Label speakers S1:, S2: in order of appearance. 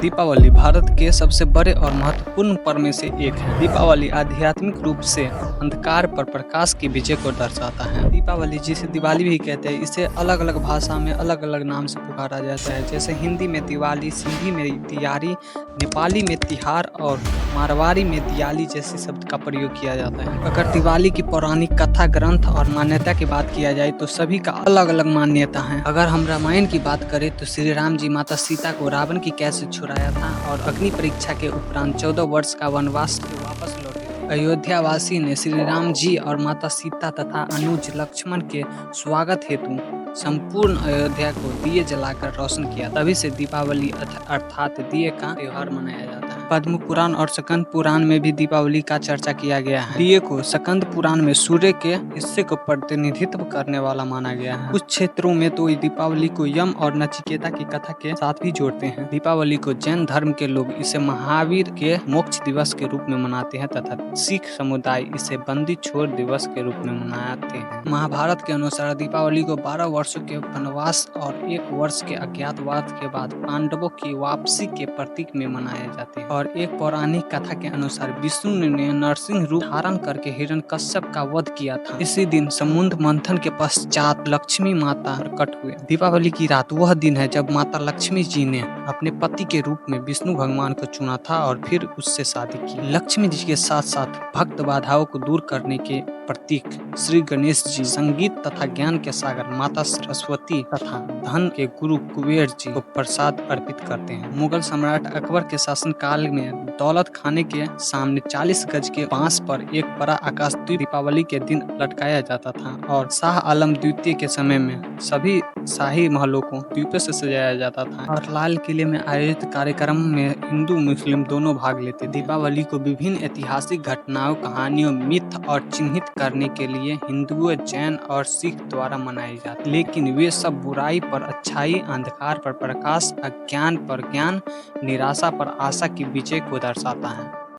S1: दीपावली भारत के सबसे बड़े और महत्वपूर्ण पर्व में से एक है। दीपावली आध्यात्मिक रूप से अंधकार पर प्रकाश की विजय को दर्शाता है। दीपावली जिसे दिवाली भी कहते हैं, इसे अलग अलग भाषा में अलग अलग नाम से पुकारा जाता है। जैसे हिंदी में दिवाली, सिंधी में तियारी, नेपाली में तिहार और मारवाड़ी में दियाली जैसे शब्द का प्रयोग किया जाता है। अगर दिवाली की पौराणिक कथा, ग्रंथ और मान्यता की बात किया जाए तो सभी का अलग अलग मान्यता है। अगर हम रामायण की बात करें तो श्री राम जी माता सीता को रावण की कैद से छुड़ाया था और अग्नि परीक्षा के उपरांत 14 वर्ष का वनवास के वापस लौटे थे। अयोध्या वासी ने श्री राम जी और माता सीता तथा अनुज लक्ष्मण के स्वागत हेतु संपूर्ण अयोध्या को दिए जलाकर रोशन किया। तभी से दीपावली अर्थात दिए का त्योहार मनाया जाता है। पद्म पुराण और स्कंद पुराण में भी दीपावली का चर्चा किया गया है। दिए को स्कंद पुराण में सूर्य के हिस्से को प्रतिनिधित्व करने वाला माना गया है। कुछ क्षेत्रों में तो दीपावली को यम और नचिकेता की कथा के साथ भी जोड़ते हैं। दीपावली को जैन धर्म के लोग इसे महावीर के मोक्ष दिवस के रूप में मनाते हैं तथा सिख समुदाय इसे बंदी छोड़ दिवस के रूप में मनाते हैं। महाभारत के अनुसार दीपावली को 12 वर्षों के वनवास और 1 वर्ष के अज्ञातवास के बाद पांडवों की वापसी के प्रतीक में मनाए जाते हैं। और एक पौराणिक कथा के अनुसार विष्णु ने नरसिंह रूप धारण करके हिरण्यकश्यप का वध किया था। इसी दिन समुद्र मंथन के पश्चात लक्ष्मी माता प्रकट हुए। दीपावली की रात वह दिन है जब माता लक्ष्मी जी ने अपने पति के रूप में विष्णु भगवान को चुना था और फिर उससे शादी की। लक्ष्मी जी के साथ साथ भक्त बाधाओं को दूर करने के प्रतीक श्री गणेश जी, संगीत तथा ज्ञान के सागर माता सरस्वती तथा धन के गुरु कुबेर जी को प्रसाद अर्पित करते हैं। मुगल सम्राट अकबर के शासन काल में दौलत खाने के सामने 40 गज के बांस पर एक बड़ा आकाशदीप दीपावली के दिन लटकाया जाता था और शाह आलम द्वितीय के समय में सभी शाही महलों को दीपों से सजाया जाता था और लाल किले में आयोजित कार्यक्रम में हिंदू मुस्लिम दोनों भाग लेते। दीपावली को विभिन्न ऐतिहासिक घटनाओं, कहानियों, मिथ और चिन्हित करने के लिए हिंदुओं, जैन और सिख द्वारा मनाई जाती, लेकिन वे सब बुराई पर अच्छाई, अंधकार पर प्रकाश, अज्ञान पर ज्ञान, निराशा पर आशा की विजय को दर्शाता है।